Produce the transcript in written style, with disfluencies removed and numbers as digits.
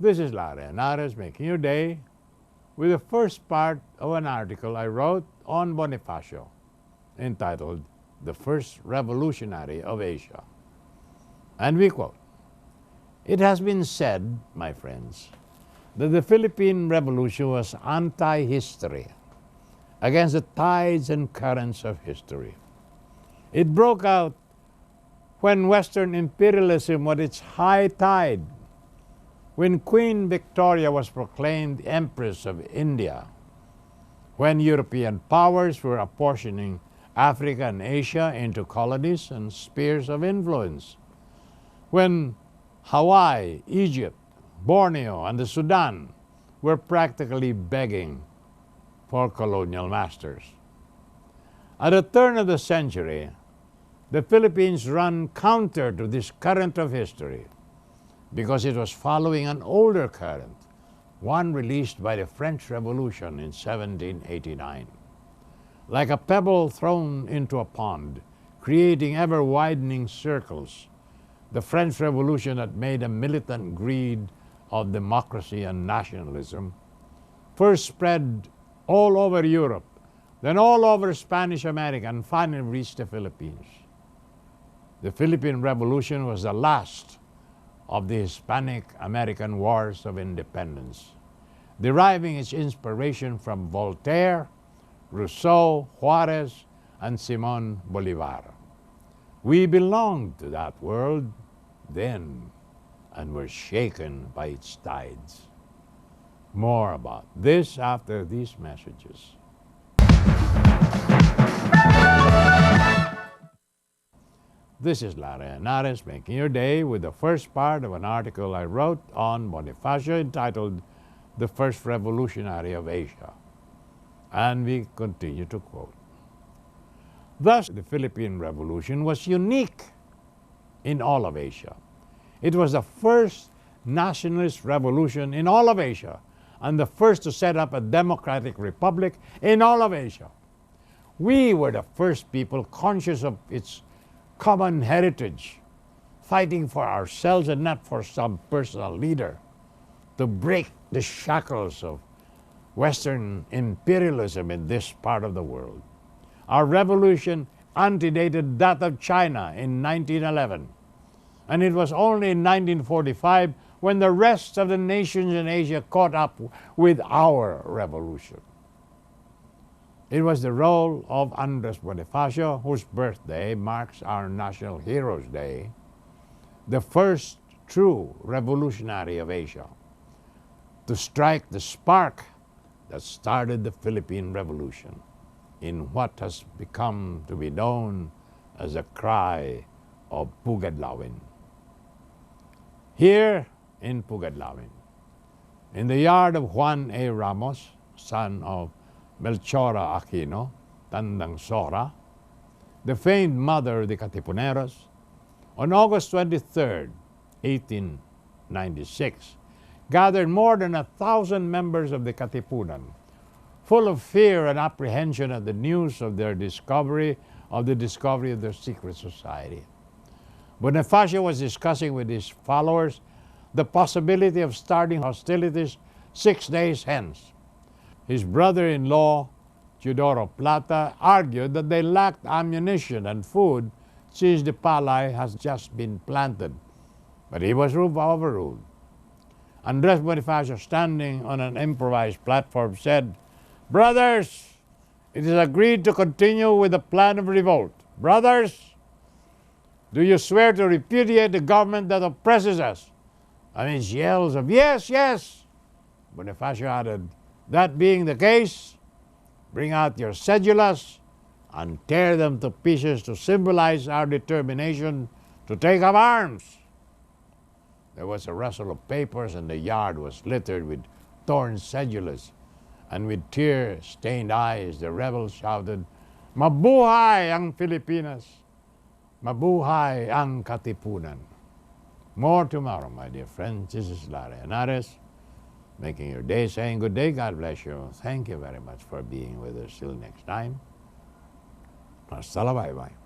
This is Larry Henares making your day with the first part of an article I wrote on Bonifacio entitled The First Revolutionary of Asia. And we quote, "It has been said, my friends, that the Philippine Revolution was anti-history, against the tides and currents of history. It broke out when Western imperialism was at its high tide, when Queen Victoria was proclaimed Empress of India, when European powers were apportioning Africa and Asia into colonies and spheres of influence, when Hawaii, Egypt, Borneo, and the Sudan were practically begging for colonial masters. At the turn of the century, the Philippines ran counter to this current of history because it was following an older current, one released by the French Revolution in 1789. Like a pebble thrown into a pond, creating ever-widening circles, the French Revolution had made a militant greed of democracy and nationalism, first spread all over Europe, then all over Spanish America, and finally reached the Philippines. The Philippine Revolution was the last of the Hispanic-American Wars of Independence, deriving its inspiration from Voltaire, Rousseau, Juarez, and Simón Bolívar. We belonged to that world then and were shaken by its tides. More about this after these messages. This is Larry Henares making your day with the first part of an article I wrote on Bonifacio entitled The First Revolutionary of Asia. And we continue to quote. Thus, the Philippine Revolution was unique in all of Asia. It was the first nationalist revolution in all of Asia and the first to set up a democratic republic in all of Asia. We were the first people conscious of its common heritage, fighting for ourselves and not for some personal leader, to break the shackles of Western imperialism in this part of the world. Our revolution antedated that of China in 1911, and it was only in 1945 when the rest of the nations in Asia caught up with our revolution. It was the role of Andres Bonifacio, whose birthday marks our National Heroes Day, the first true revolutionary of Asia, to strike the spark that started the Philippine Revolution in what has become to be known as the cry of Pugadlawin. Here in Pugadlawin, in the yard of Juan A. Ramos, son of Melchora Aquino, Tandang Sora, the famed mother of the Katipuneros, on August 23, 1896, gathered more than 1,000 members of the Katipunan, full of fear and apprehension at the news of their discovery of their secret society. Bonifacio was discussing with his followers the possibility of starting hostilities 6 days hence. His brother-in-law, Teodoro Plata, argued that they lacked ammunition and food since the palay has just been planted, but he was overruled. Andres Bonifacio, standing on an improvised platform, said, "Brothers, it is agreed to continue with the plan of revolt. Brothers, do you swear to repudiate the government that oppresses us?" Amidst yells of "Yes, yes," Bonifacio added, "That being the case, bring out your cedulas and tear them to pieces to symbolize our determination to take up arms." There was a rustle of papers and the yard was littered with torn cedulas, and with tear-stained eyes the rebels shouted, "Mabuhay ang Pilipinas! Mabuhay ang Katipunan!" More tomorrow, my dear friends. This is Larry Henares, making your day, saying good day, God bless you. Thank you very much for being with us. Till next time. Hasta la bye-bye.